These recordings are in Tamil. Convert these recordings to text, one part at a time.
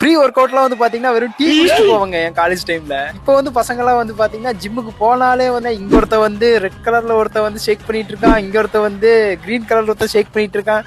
ப்ரீ ஒர்க் அவுட்லாம் வந்து பாத்தீங்கன்னா வெறும் டீ குடிச்சிட்டு போவாங்க என் காலேஜ் டைம்ல. இப்போ வந்து பசங்க எல்லாம் வந்து பாத்தீங்கன்னா ஜிம்முக்கு போனாலே வந்து இங்க ஒருத்த வந்து ரெட் கலர்ல ஒருத்த வந்து ஷேக் பண்ணிட்டு இருக்கான், இங்க ஒருத்த வந்து கிரீன் கலர்ல ஒருத்த ஷேக் பண்ணிட்டு இருக்கான்.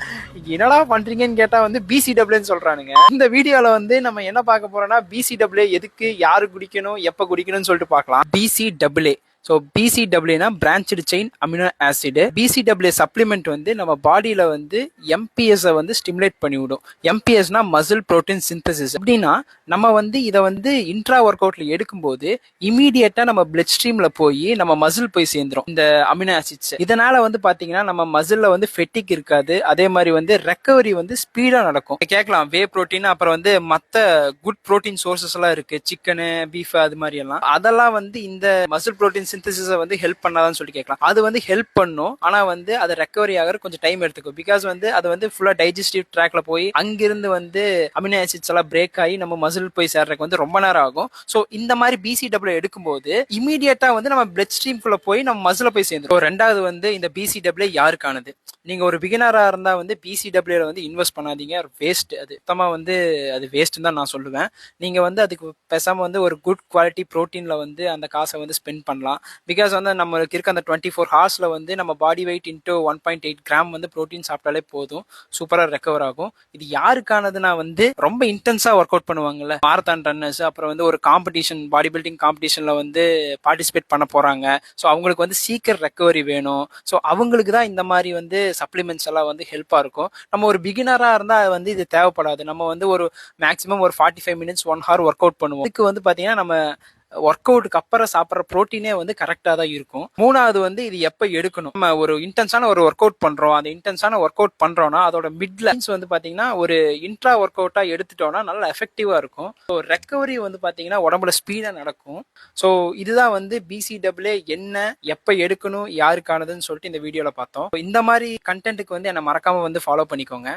என்னடா பண்றீங்கன்னு கேட்டா வந்து பிசிடபிள்யூன்னு சொல்றானுங்க. இந்த வீடியோல வந்து நம்ம என்ன பார்க்க போறோம்னா பிசிடபிள்யூ எதுக்கு, யாரு குடிக்கணும், எப்ப குடிக்கணும்னு சொல்லிட்டு பார்க்கலாம். பிசிடபிள்யூ ஸோ பிசிடபிள்யூனா branched chain amino acid. BCW supplement வந்து நம்ம பாடியில வந்து எம்பிஎஸ் வந்து ஸ்டிமுலேட் பண்ணி விடும். எம்பிஎஸ்னா மசில் புரோட்டீன் சிந்தசிஸ். அப்படின்னா நம்ம வந்து இதை வந்து இன்ட்ரா ஒர்க் அவுட்ல எடுக்கும்போது இமீடியட்டா நம்ம பிளட் ஸ்ட்ரீம்ல போய் நம்ம மசில் போய் சேர்ந்துரும் இந்த அமினோ ஆசிட்ஸ். இதனால வந்து பாத்தீங்கன்னா நம்ம மசில்ல வந்து ஃபெட்டிக் இருக்காது, அதே மாதிரி வந்து ரெக்கவரி வந்து ஸ்பீடா நடக்கும். கேட்கலாம் வே புரோட்டீன் அப்புறம் வந்து மத்த குட் புரோட்டீன் சோர்சஸ் எல்லாம் இருக்கு, சிக்கனு பீஃப் அது மாதிரி எல்லாம். அதெல்லாம் வந்து இந்த மசில் புரோட்டீன் சிந்தசிஸை வந்து ஹெல்ப் பண்ணாதான்னு சொல்லி கேட்கலாம். அது வந்து ஹெல்ப் பண்ணும், ஆனா வந்து அது ரெக்கவரி ஆகிற கொஞ்சம் டைம் எடுத்துக்கும். பிகாஸ் வந்து அது வந்து ஃபுல்லா டைஜஸ்டிவ் ட்ராக்ல போய் அங்கிருந்து வந்து அமினோ ஆசிட்ஸ் எல்லாம் பிரேக் ஆகி நம்ம மசில் போய் சேர்றதுக்கு வந்து ரொம்ப நேரம் ஆகும். ஸோ இந்த மாதிரி பிசிடபிள்யூ எடுக்கும்போது இமீடியட்டா வந்து நம்ம பிளட் ஸ்ட்ரீம்குள்ள போய் நம்ம மசில போய் சேர்ந்துரும். ரெண்டாவது வந்து இந்த பிசிடபிள்யூ யாருக்கானது? நீங்க ஒரு பிகினரா இருந்தா வந்து பிசிடபிள்யூல வந்து இன்வெஸ்ட் பண்ணாதீங்க, வேஸ்ட். அது சுத்தமா வந்து அது வேஸ்ட் தான் நான் சொல்லுவேன். நீங்க வந்து அதுக்கு பேசாம வந்து ஒரு குட் குவாலிட்டி புரோட்டீன்ல வந்து அந்த காசை வந்து ஸ்பெண்ட் பண்ணலாம். பிகாஸ் வந்து நம்மளுக்கு இருக்க அந்த 24 ஹார்ஸ்ல வந்து நம்ம பாடி வெயிட் இன்டூ 1.8 கிராம் வந்து ப்ரோட்டீன் சாப்பிட்டாலே போதும், சூப்பரா ரெக்கவர் ஆகும். இது யாருக்கானதுன்னா வந்து ரொம்ப இன்டென்ஸா ஒர்க் அவுட் பண்ணுவாங்கல்ல, மாரத்தான் ரன்னர்ஸ், அப்புறம் வந்து ஒரு காம்படிஷன் பாடி பில்டிங் காம்படிஷன்ல வந்து பார்ட்டிசிபேட் பண்ண போறாங்க. ஸோ அவங்களுக்கு வந்து சீக்கிரம் ரெக்கவரி வேணும். ஸோ அவங்களுக்கு தான் இந்த மாதிரி வந்து சப்ளிமெண்ட்ஸ் எல்லாம் வந்து ஹெல்ப்பா இருக்கும். நம்ம ஒரு பிகினரா இருந்தா வந்து இது தேவைப்படாது. நம்ம வந்து ஒரு மேக்ஸிமம் ஒரு 45 மினிட்ஸ் 1 ஹவர் ஒர்க் அவுட் பண்ணுவோம். இதுக்கு வந்து பாத்தீங்கன்னா நம்ம ஒர்க் அவுட்டுக்கு அப்புறம் சாப்பிட்ற ப்ரோட்டீனே வந்து கரெக்டாக தான் இருக்கும். மூணாவது வந்து இது எப்போ எடுக்கணும்? நம்ம ஒரு இன்டென்ஸான ஒரு ஒர்க் அவுட் பண்றோம், அந்த இன்டென்ஸான ஒர்க் அவுட் பண்றோம்னா அதோட மிட்ல வந்து பாத்தீங்கன்னா ஒரு இன்ட்ரா ஒர்க் அவுட்டா எடுத்துட்டோம்னா நல்லா எஃபெக்டிவா இருக்கும். ஸோ ரெக்கவரி வந்து பாத்தீங்கன்னா உடம்புல ஸ்பீடா நடக்கும். ஸோ இதுதான் வந்து பிசிடபிள்யூ என்ன, எப்போ எடுக்கணும், யாருக்கானதுன்னு சொல்லிட்டு இந்த வீடியோல பார்த்தோம். இந்த மாதிரி கண்டென்ட்டுக்கு வந்து என்ன மறக்காம வந்து ஃபாலோ பண்ணிக்கோங்க.